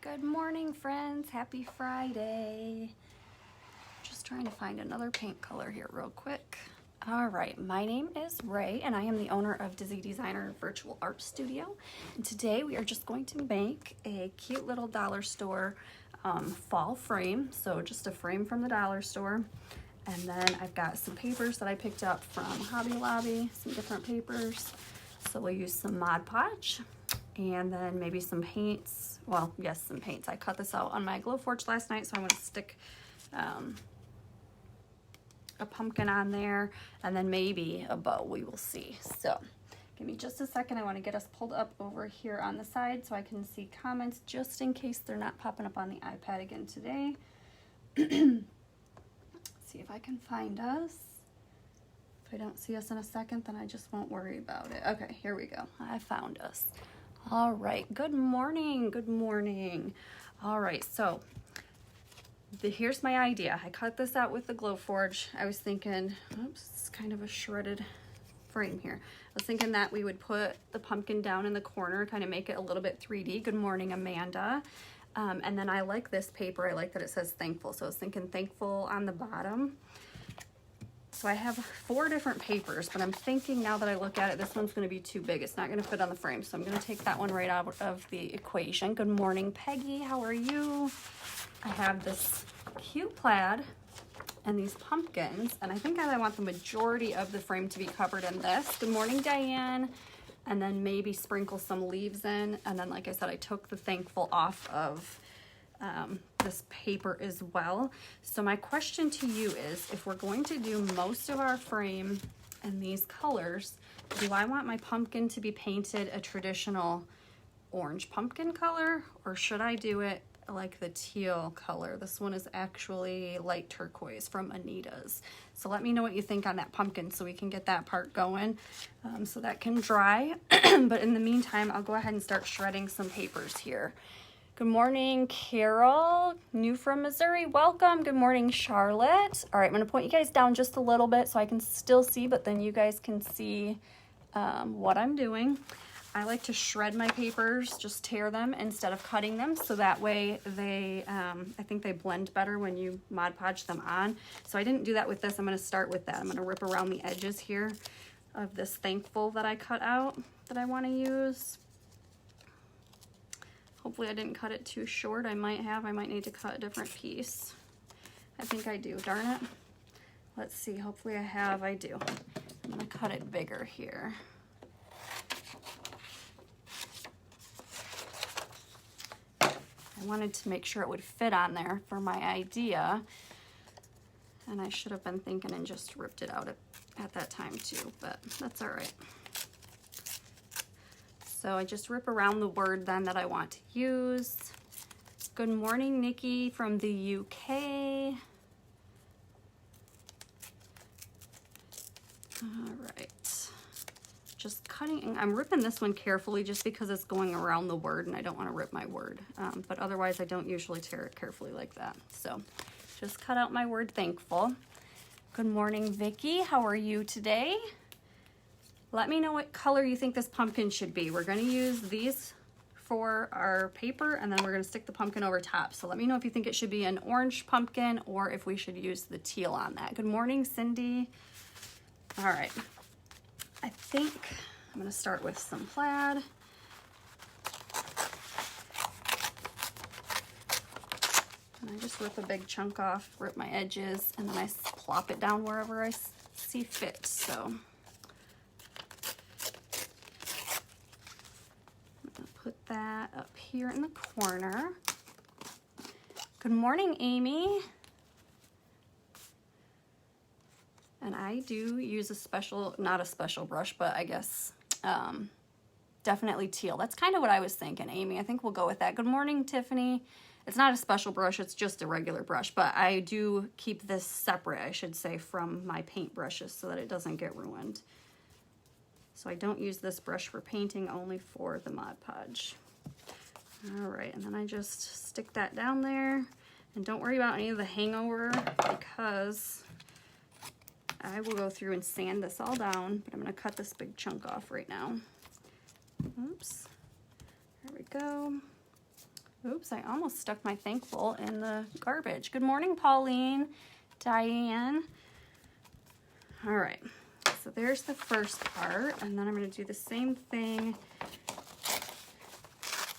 Good morning, friends. Happy Friday. Just trying to find another paint color here real quick. All right, my name is Ray and I am the owner of Dizzy Designer Virtual Art Studio. And today we are just going to make a cute little dollar store fall frame. So just a frame from the dollar store. And then I've got some papers that I picked up from Hobby Lobby, some different papers. So we'll use some Mod Podge and then maybe some paints. Well, yes, some paints. I cut this out on my Glowforge last night, so I'm going to stick a pumpkin on there and then maybe a bow. We will see. So give me just a second. I want to get us pulled up over here on the side so I can see comments just in case they're not popping up on the iPad again today. See if I can find us. If I don't see us in a second, then I just won't worry about it. Okay, here we go. I found us. All right, good morning, good morning. All right, so here's my idea. I cut this out with the Glowforge. I was thinking, oops, it's kind of a shredded frame here. I was thinking that we would put the pumpkin down in the corner, kind of make it a little bit 3D. Good morning, Amanda. And then I like this paper. I like that it says thankful. So I was thinking thankful on the bottom. So I have 4 different papers, but I'm thinking now that I look at it, this one's going to be too big. It's not going to fit on the frame. So I'm going to take that one right out of the equation. Good morning, Peggy. How are you? I have this cute plaid and these pumpkins, and I think I want the majority of the frame to be covered in this. Good morning, Diane. And then maybe sprinkle some leaves in. And then, like I said, I took the thankful off of this paper as well. So my question to you is, if we're going to do most of our frame in these colors, do I want my pumpkin to be painted a traditional orange pumpkin color, or should I do it like the teal color? This one is actually light turquoise from Anita's. So let me know what you think on that pumpkin so we can get that part going so that can dry. But in the meantime, I'll go ahead and start shredding some papers here. Good morning, Carol, new from Missouri. Welcome. Good morning, Charlotte. All right, I'm going to point you guys down just a little bit so I can still see, but then you guys can see what I'm doing. I like to shred my papers, just tear them instead of cutting them, so that way they, I think they blend better when you Mod Podge them on. So I didn't do that with this. I'm going to start with that. I'm going to rip around the edges here of this thankful that I cut out that I want to use. Hopefully I didn't cut it too short. I might need to cut a different piece. I think I do, darn it. Let's see, hopefully I do. I'm going to cut it bigger here. I wanted to make sure it would fit on there for my idea, and I should have been thinking and just ripped it out at that time too, but that's all right. So I just rip around the word then that I want to use. Good morning, Nikki from the UK. All right. Just cutting, I'm ripping this one carefully just because it's going around the word and I don't want to rip my word. But otherwise I don't usually tear it carefully like that. So just cut out my word thankful. Good morning, Vicki. How are you today? Let me know what color you think this pumpkin should be. We're going to use these for our paper and then we're going to stick the pumpkin over top. So let me know if you think it should be an orange pumpkin or if we should use the teal on that. Good morning, Cindy. All right. I think I'm going to start with some plaid. And I just rip a big chunk off, rip my edges, and then I plop it down wherever I see fit. So I'm going to put that up here in the corner. Good morning, Amy. And I do use a special, not a special brush, but I guess definitely teal. That's kind of what I was thinking, Amy. I think we'll go with that. Good morning, Tiffany. It's not a special brush, it's just a regular brush, but I do keep this separate, I should say, from my paint brushes so that it doesn't get ruined. So I don't use this brush for painting, only for the Mod Podge. All right, and then I just stick that down there. And don't worry about any of the hangover because I will go through and sand this all down, but I'm going to cut this big chunk off right now. Oops. There we go. Oops, I almost stuck my thankful in the garbage. Good morning, Pauline, Diane. All right, so there's the first part, and then I'm going to do the same thing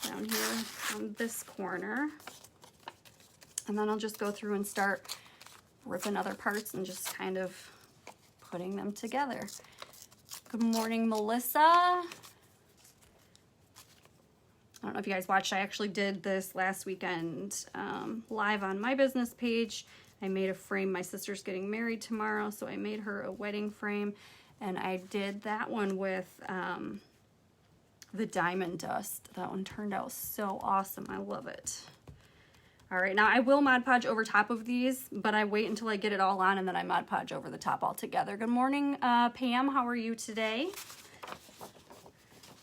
down here on this corner. And then I'll just go through and start ripping other parts and just kind of putting them together. Good morning, Melissa. I don't know if you guys watched, I actually did this last weekend live on my business page. I made a frame. My sister's getting married tomorrow, so I made her a wedding frame, and I did that one with the diamond dust. That one turned out so awesome. I love it. All right, now I will Mod Podge over top of these, but I wait until I get it all on and then I Mod Podge over the top altogether. Good morning, Pam. How are you today?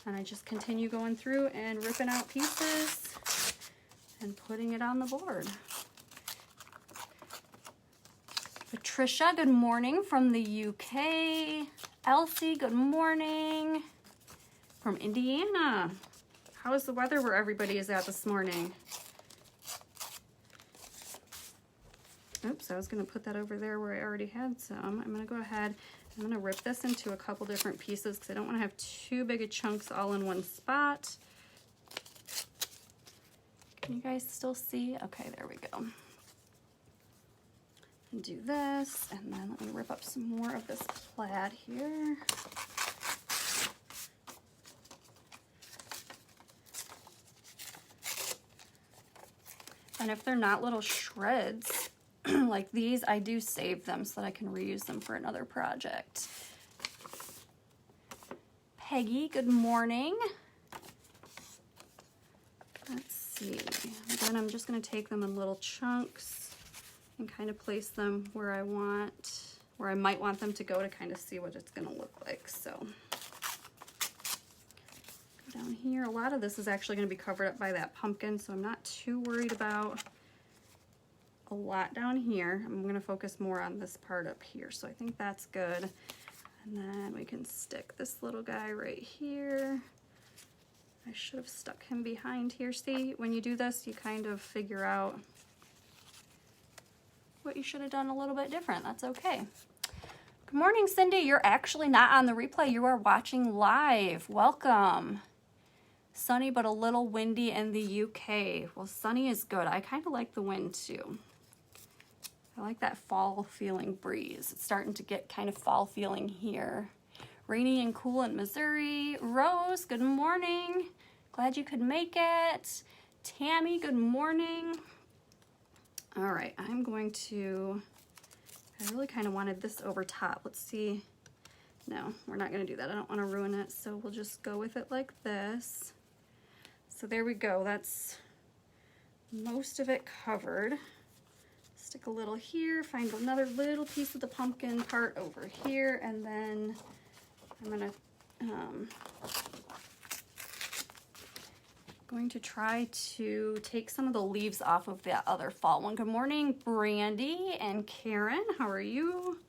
And I just continue going through and ripping out pieces and putting it on the board. Patricia, good morning from the UK. Elsie, good morning from Indiana. How is the weather where everybody is at this morning? Oops, I was going to put that over there where I already had some. I'm going to go ahead, I'm going to rip this into a couple different pieces because I don't want to have too big of chunks all in one spot. Can you guys still see? Okay, there we go. And do this, and then let me rip up some more of this plaid here. And if they're not little shreds, like these, I do save them so that I can reuse them for another project. Peggy, good morning. Let's see. Then I'm just going to take them in little chunks and kind of place them where I want, where I might want them to go to kind of see what it's going to look like. So down here, a lot of this is actually going to be covered up by that pumpkin, so I'm not too worried about a lot down here. I'm going to focus more on this part up here, so I think that's good. And then we can stick this little guy right here. I should have stuck him behind here. See, when you do this, you kind of figure out what you should have done a little bit different. That's okay. Good morning, Cindy. You're actually not on the replay. You are watching live. Welcome. Sunny but a little windy in the UK. Well, sunny is good. I kind of like the wind too. I like that fall feeling breeze. It's starting to get kind of fall feeling here. Rainy and cool in Missouri. Rose, good morning. Glad you could make it. Tammy, good morning. All right, I'm going to, I really kind of wanted this over top. Let's see. No, we're not going to do that. I don't want to ruin it, so we'll just go with it like this. So there we go. That's most of it covered. Stick a little here, find another little piece of the pumpkin part over here, and then I'm going to try to take some of the leaves off of that other fall one. Good morning, Brandy and Karen. How are you?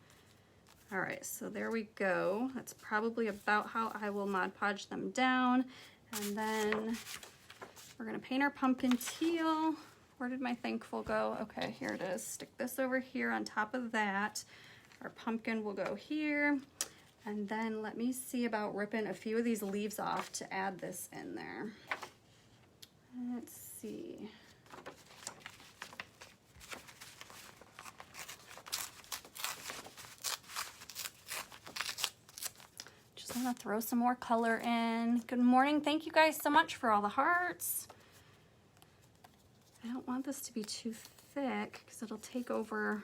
All right, so there we go. That's probably about how I will Mod Podge them down. And then we're gonna paint our pumpkin teal. Where did my thankful go? Okay, here it is. Stick this over here on top of that. Our pumpkin will go here. And then let me see about ripping a few of these leaves off to add this in there. Let's see. Just want to throw some more color in. Good morning. Thank you guys so much for all the hearts. I don't want this to be too thick because it'll take over.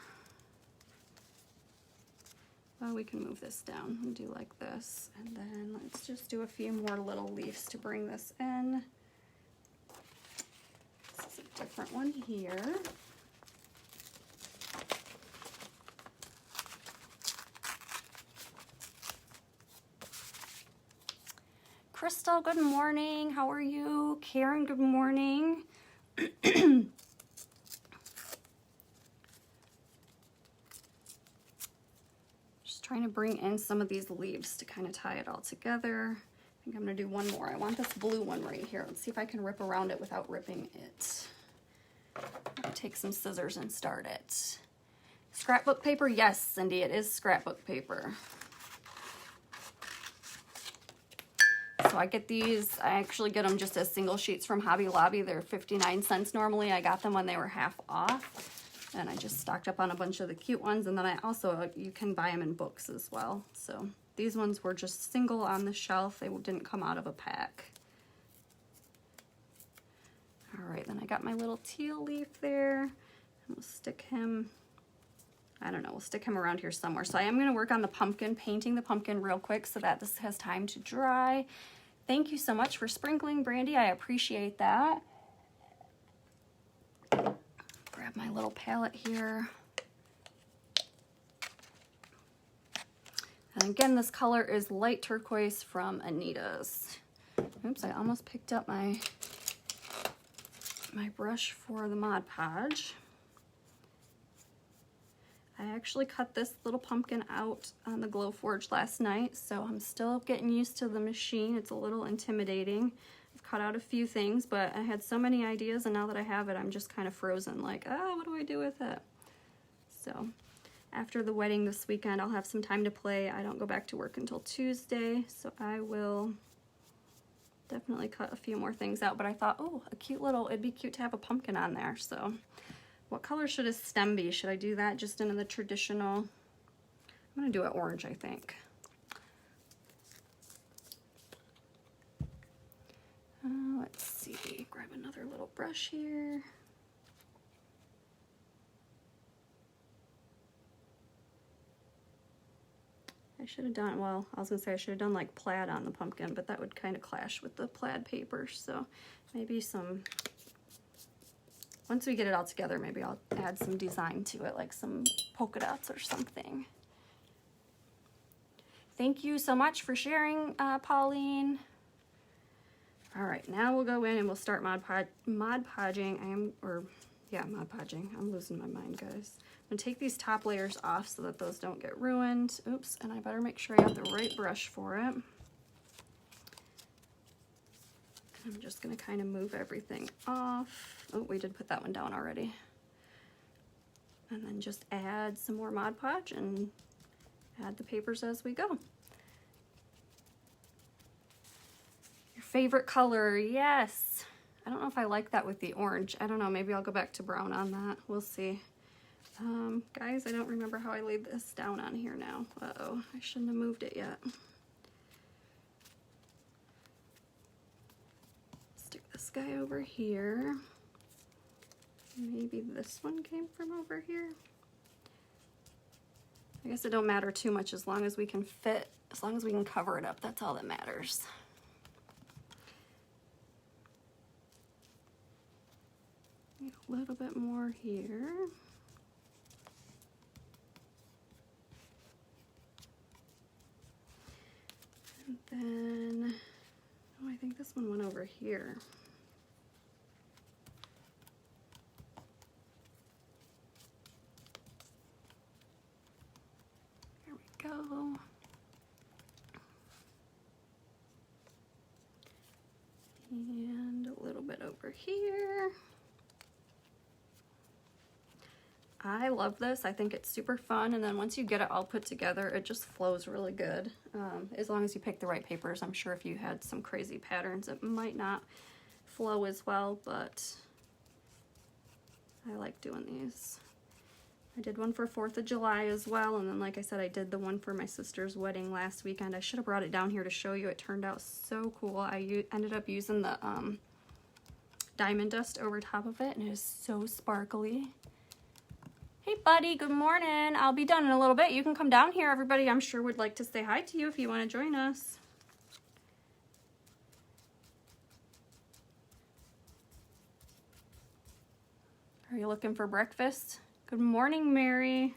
Well, we can move this down and do like this. And then let's just do a few more little leaves to bring this in. This is a different one here. Crystal, good morning. How are you? Karen, good morning. Just trying to bring in some of these leaves to kind of tie it all together. think I'm gonna do one more. I want this blue one right here. Let's see if I can rip around it without ripping it. I'll take some scissors and start it. Scrapbook paper? Yes, Cindy, it is scrapbook paper. So I get these, I actually get them just as single sheets from Hobby Lobby. They're 59 cents normally. I got them when they were half off. And I just stocked up on a bunch of the cute ones. And then I also, you can buy them in books as well. So these ones were just single on the shelf. They didn't come out of a pack. All right, then I got my little teal leaf there. And we'll stick him, I don't know, we'll stick him around here somewhere. So I am gonna work on the pumpkin, painting the pumpkin real quick so that this has time to dry. Thank you so much for sprinkling, Brandy. I appreciate that. Grab my little palette here. And again, this color is light turquoise from Anita's. Oops, I almost picked up my brush for the Mod Podge. I actually cut this little pumpkin out on the Glowforge last night, so I'm still getting used to the machine. It's a little intimidating. I've cut out a few things, but I had so many ideas, and now that I have it, I'm just kind of frozen, like, oh, what do I do with it? So after the wedding this weekend, I'll have some time to play. I don't go back to work until Tuesday, so I will definitely cut a few more things out. But I thought, oh, it'd be cute to have a pumpkin on there, so. What color should his stem be? Should I do that just in the traditional? I'm gonna do it orange, I think. Let's see, grab another little brush here. I should have done, well, I was gonna say I should have done like plaid on the pumpkin, but that would kind of clash with the plaid paper. So maybe some, once we get it all together, maybe I'll add some design to it, like some polka dots or something. Thank you so much for sharing, Pauline. All right, now we'll go in and we'll start Mod Podging. Mod Podging. I'm losing my mind, guys. I'm gonna take these top layers off so that those don't get ruined. Oops, and I better make sure I have the right brush for it. I'm just gonna kind of move everything off. Oh, we did put that one down already. And then just add some more Mod Podge and add the papers as we go. Your favorite color, yes. I don't know if I like that with the orange. I don't know, maybe I'll go back to brown on that. We'll see. Guys, I don't remember how I laid this down on here now. Uh-oh, I shouldn't have moved it yet. Stick this guy over here. Maybe this one came from over here. I guess it don't matter too much as long as we can fit, as long as we can cover it up, that's all that matters. A little bit more here. And then, oh, I think this one went over here. There we go. And a little bit over here. I love this. I think it's super fun, and then once you get it all put together, it just flows really good. As long as you pick the right papers. I'm sure if you had some crazy patterns, it might not flow as well, but I like doing these. I did one for 4th of July as well, and then like I said, I did the one for my sister's wedding last weekend. I should have brought it down here to show you. It turned out so cool. I ended up using the diamond dust over top of it, and it is so sparkly. Hey buddy, good morning. I'll be done in a little bit. You can come down here. Everybody I'm sure would like to say hi to you if you want to join us. Are you looking for breakfast? Good morning, Mary.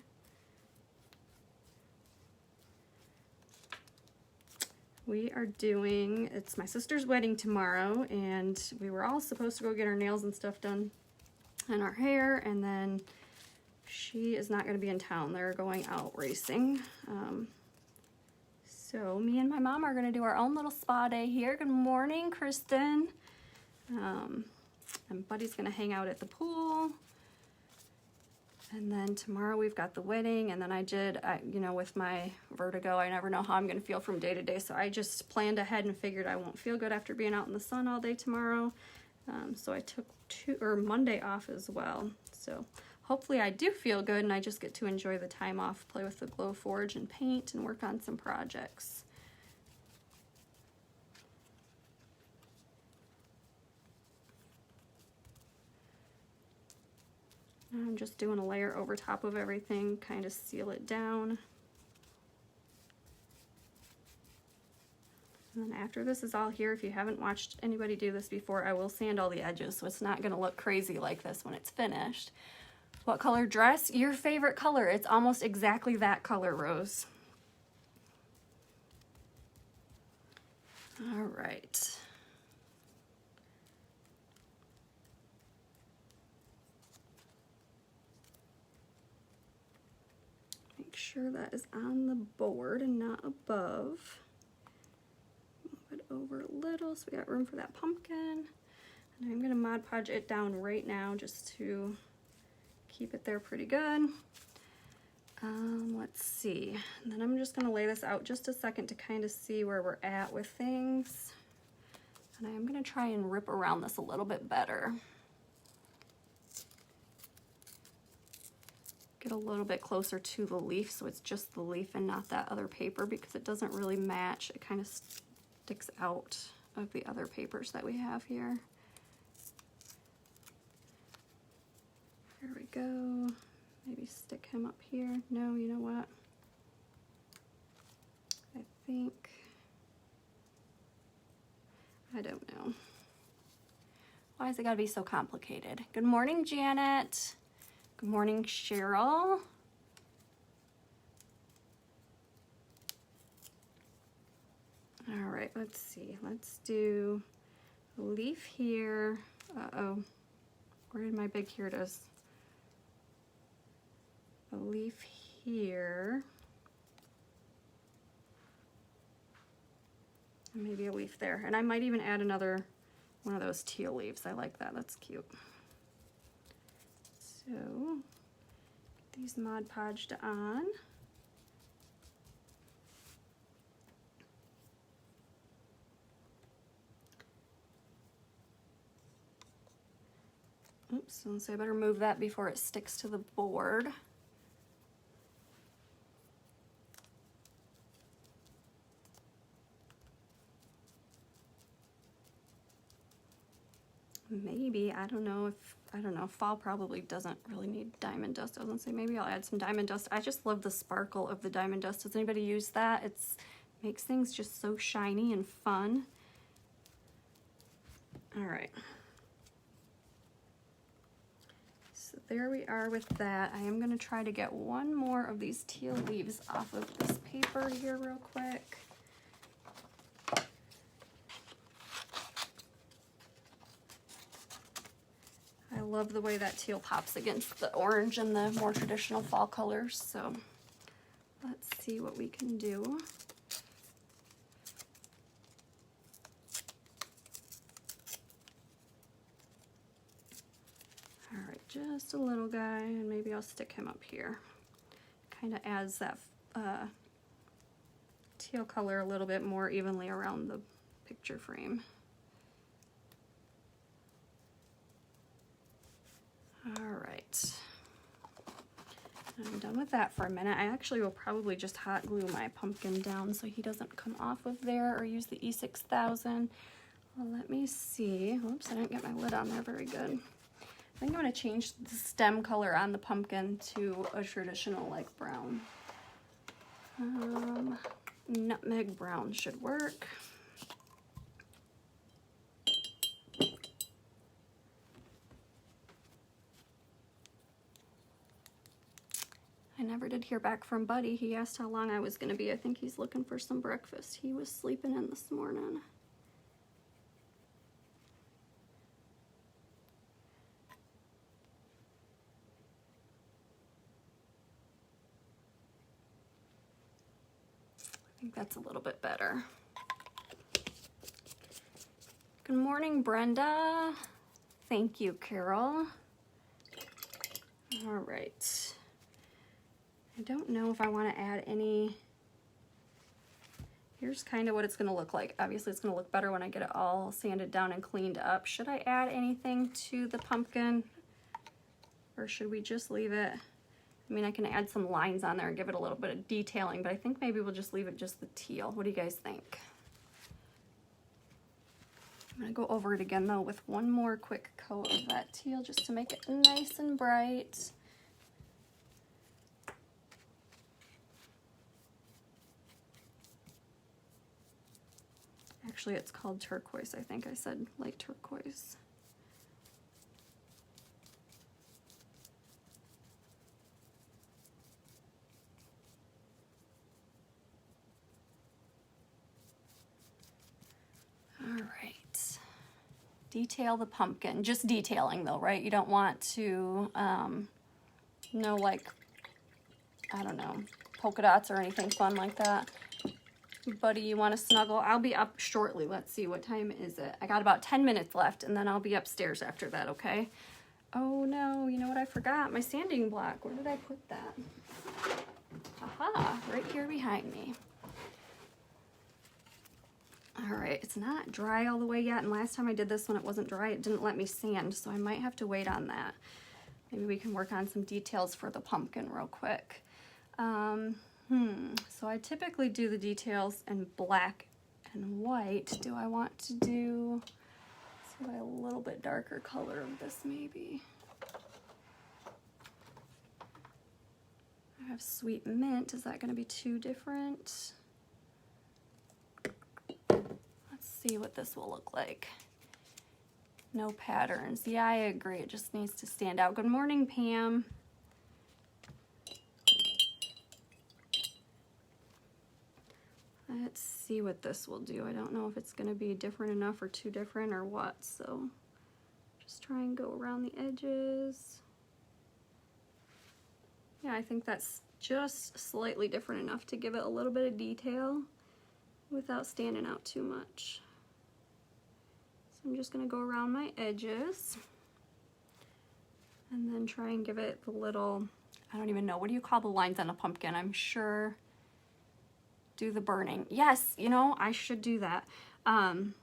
We are doing, it's my sister's wedding tomorrow, and we were all supposed to go get our nails and stuff done and our hair, and then she is not going to be in town. They're going out racing. So So me and my mom are gonna do our own little spa day here. Good morning, Kristen. And Buddy's gonna hang out at the pool. And then tomorrow we've got the wedding, and then you know, with my vertigo, I never know how I'm gonna feel from day to day, so I just planned ahead and figured I won't feel good after being out in the sun all day tomorrow. So I took Monday off as well. So hopefully I do feel good and I just get to enjoy the time off, play with the Glowforge and paint and work on some projects. I'm just doing a layer over top of everything, kind of seal it down. And then after this is all here, if you haven't watched anybody do this before, I will sand all the edges, so it's not gonna look crazy like this when it's finished. What color dress? Your favorite color. It's almost exactly that color, Rose. All right. Make sure that is on the board and not above. Move it over a little so we got room for that pumpkin. And I'm gonna Mod Podge it down right now just to keep it there pretty good. Let's see. And then I'm just gonna lay this out just a second to kind of see where we're at with things. And I'm gonna try and rip around this a little bit better. Get a little bit closer to the leaf so it's just the leaf and not that other paper, because it doesn't really match. It kind of sticks out of the other papers that we have here. Here we go. Maybe stick him up here. No, you know what? I don't know. Why has it got to be so complicated? Good morning, Janet. Good morning, Cheryl. All right, let's see. Let's do a leaf here. Uh-oh. Where did my big, here it is. A leaf here. And maybe a leaf there. And I might even add another one of those teal leaves. I like that. That's cute. So, get these Mod Podged on. Oops, so I better move that before it sticks to the board. Maybe, I don't know, fall probably doesn't really need diamond dust. I was gonna say maybe I'll add some diamond dust. I just love the sparkle of the diamond dust. Does anybody use that? It makes things just so shiny and fun. All right. So there we are with that. I am gonna try to get one more of these teal leaves off of this paper here real quick. I love the way that teal pops against the orange and the more traditional fall colors, so let's see what we can do. All right, just a little guy, and maybe I'll stick him up here. Kind of adds that teal color a little bit more evenly around the picture frame. All right, I'm done with that for a minute. I actually will probably just hot glue my pumpkin down so he doesn't come off of there, or use the E6000. Well, let me see. Oops, I didn't get my lid on there very good. I think I'm gonna change the stem color on the pumpkin to a traditional like brown. Nutmeg brown should work. I never did hear back from Buddy. He asked how long I was going to be. I think he's looking for some breakfast. He was sleeping in this morning. I think that's a little bit better. Good morning, Brenda. Thank you, Carol. All right. I don't know if I want to add any. Here's kind of what it's going to look like. Obviously, it's going to look better when I get it all sanded down and cleaned up. Should I add anything to the pumpkin? Or should we just leave it? I mean, I can add some lines on there and give it a little bit of detailing, but I think maybe we'll just leave it just the teal. What do you guys think? I'm going to go over it again, though, with one more quick coat of that teal just to make it nice and bright. Actually, it's called turquoise. I think I said light turquoise. All right. Detail the pumpkin. Just detailing though, right? You don't want to, no, like, I don't know, polka dots or anything fun like that. Buddy, you want to snuggle? I'll be up shortly. Let's see, what time is it? I got about 10 minutes left, and then I'll be upstairs after that, okay? Oh no, you know what I forgot? My sanding block. Where did I put that? Aha, right here behind me. All right, it's not dry all the way yet, and last time I did this when it wasn't dry, it didn't let me sand, so I might have to wait on that. Maybe we can work on some details for the pumpkin real quick. So I typically do the details in black and white. Do I want to do, let's see, a little bit darker color of this maybe? I have sweet mint. Is that going to be too different? Let's see what this will look like. No patterns. Yeah, I agree. It just needs to stand out. Good morning, Pam. Let's see what this will do. I don't know if it's going to be different enough or too different or what, so just try and go around the edges. Yeah, I think that's just slightly different enough to give it a little bit of detail without standing out too much. So I'm just going to go around my edges and then try and give it the little, I don't even know, what do you call the lines on a pumpkin? I'm sure, do the burning. Yes, you know, I should do that. I'm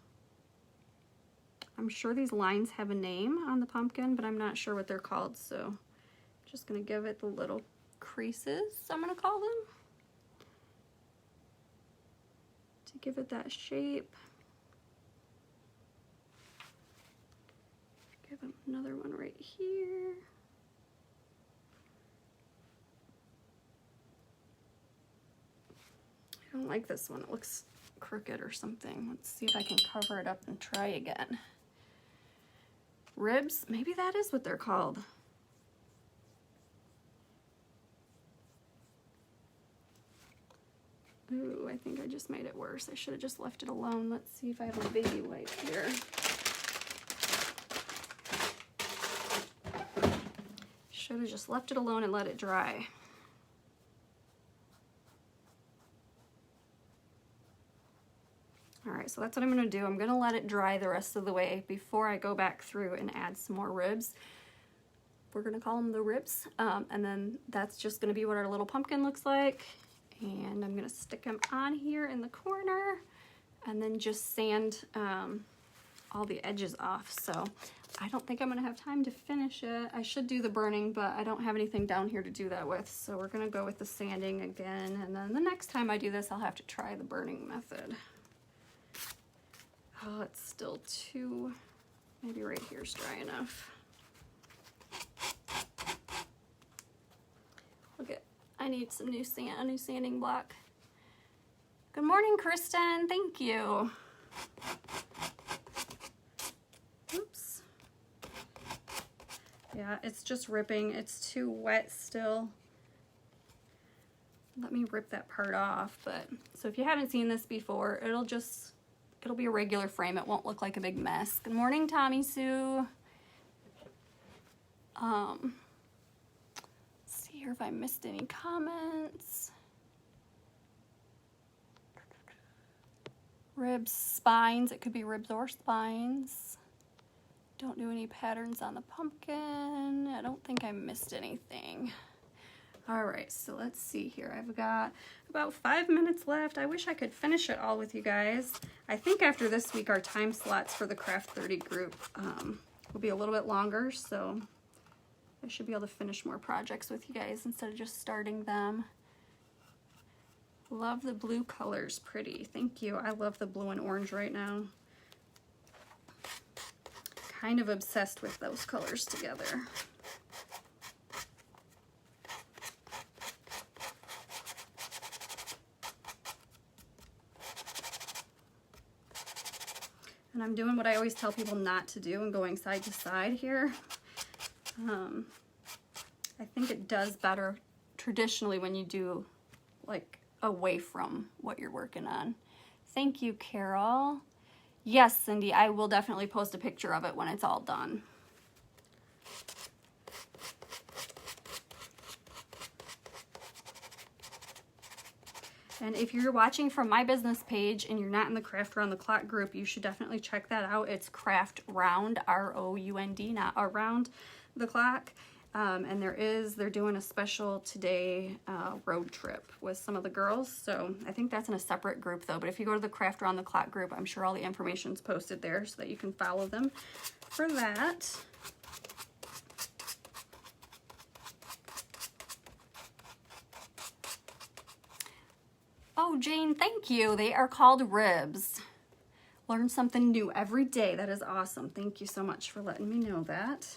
sure these lines have a name on the pumpkin, but I'm not sure what they're called, so just going to give it the little creases, I'm going to call them, to give it that shape. Give them another one right here. I don't like this one. It looks crooked or something. Let's see if I can cover it up and try again. Ribs? Maybe that is what they're called. Ooh, I think I just made it worse. I should have just left it alone. Let's see if I have a baby wipe here. Should have just left it alone and let it dry. All right, so that's what I'm gonna do. I'm gonna let it dry the rest of the way before I go back through and add some more ribs. We're gonna call them the ribs. And then that's just gonna be what our little pumpkin looks like. And I'm gonna stick them on here in the corner and then just sand all the edges off. So I don't think I'm gonna have time to finish it. I should do the burning, but I don't have anything down here to do that with. So we're gonna go with the sanding again. And then the next time I do this, I'll have to try the burning method. Oh, it's still too, maybe right here's dry enough. Okay, I need some new sand, a new sanding block. Good morning, Kristen, thank you. Oops. Yeah, it's just ripping, it's too wet still. Let me rip that part off, but, so if you haven't seen this before, it'll be a regular frame. It won't look like a big mess. Good morning, Tommy Sue. Let's see here if I missed any comments. ribs, spines. It could be ribs or spines. Don't do any patterns on the pumpkin. I don't think I missed anything. All right, so let's see here. I've got about 5 minutes left. I wish I could finish it all with you guys. I think after this week, our time slots for the Craft 30 group will be a little bit longer, so I should be able to finish more projects with you guys instead of just starting them. Love the blue colors, pretty. Thank you. I love the blue and orange right now. Kind of obsessed with those colors together. And I'm doing what I always tell people not to do and going side to side here. I think it does better traditionally when you do like away from what you're working on. Thank you, Carol. Yes, Cindy, I will definitely post a picture of it when it's all done. And if you're watching from my business page and you're not in the Craft Round the Clock group, you should definitely check that out. It's Craft Round, R-O-U-N-D, not Around the Clock. And they're doing a special today road trip with some of the girls. So I think that's in a separate group though. But if you go to the Craft Round the Clock group, I'm sure all the information's posted there so that you can follow them for that. Oh, Jane, thank you. They are called ribs. Learn something new every day. That is awesome. Thank you so much for letting me know that.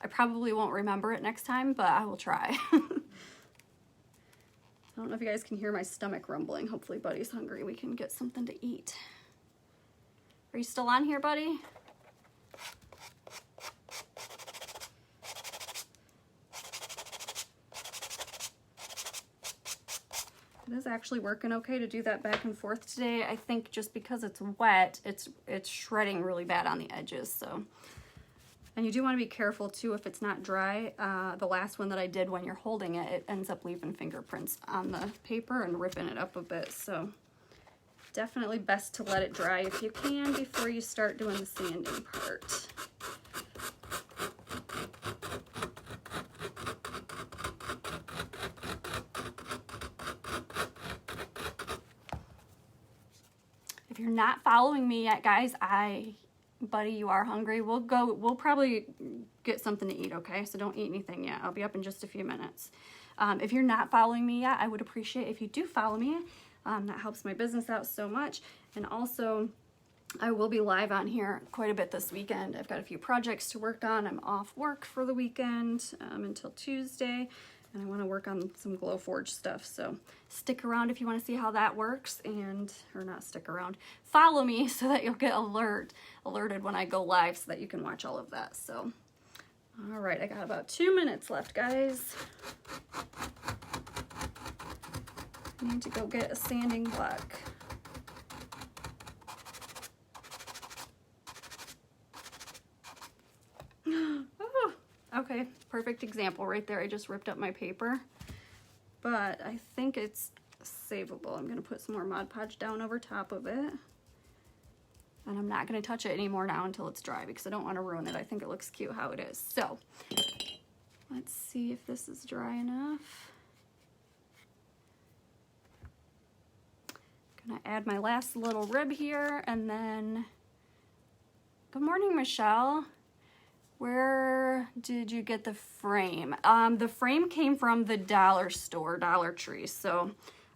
I probably won't remember it next time, but I will try. I don't know if you guys can hear my stomach rumbling. Hopefully Buddy's hungry. We can get something to eat. Are you still on here, Buddy? It is actually working okay to do that back and forth today. I think just because it's wet, it's shredding really bad on the edges. So, and you do want to be careful too if it's not dry. The last one that I did, when you're holding it, it ends up leaving fingerprints on the paper and ripping it up a bit. So definitely best to let it dry if you can before you start doing the sanding part. If you're not following me yet, guys, Buddy, you are hungry. We'll probably get something to eat, okay? So don't eat anything yet. I'll be up in just a few minutes. If you're not following me yet, I would appreciate if you do follow me. That helps my business out so much. And also, I will be live on here quite a bit this weekend. I've got a few projects to work on. I'm off work for the weekend until Tuesday. And I want to work on some Glowforge stuff, so stick around if you want to see how that works, or not stick around, follow me so that you'll get alerted when I go live so that you can watch all of that. So, all right, I got about 2 minutes left, guys. I need to go get a sanding block. Okay, perfect example right there. I just ripped up my paper, but I think it's savable. I'm gonna put some more Mod Podge down over top of it, and I'm not gonna touch it anymore now until it's dry because I don't want to ruin it. I think it looks cute how it is. So let's see if this is dry enough. Gonna add my last little rib here, and then good morning, Michelle. Where did you get the frame? The frame came from the dollar store, Dollar Tree. So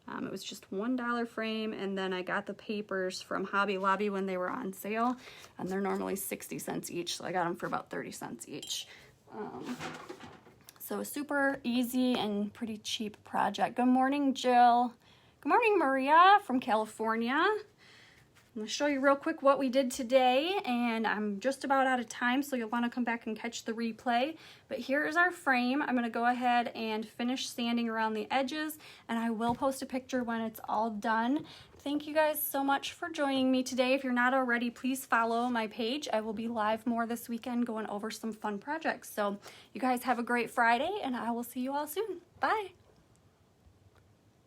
it was just $1 frame, and then I got the papers from Hobby Lobby when they were on sale, and they're normally 60 cents each, so I got them for about 30 cents each. So a super easy and pretty cheap project. Good morning, Jill. Good morning, Maria from California. I'm going to show you real quick what we did today, and I'm just about out of time, so you'll want to come back and catch the replay. But here is our frame. I'm going to go ahead and finish sanding around the edges, and I will post a picture when it's all done. Thank you guys so much for joining me today. If you're not already, please follow my page. I will be live more this weekend going over some fun projects. So you guys have a great Friday, and I will see you all soon. Bye.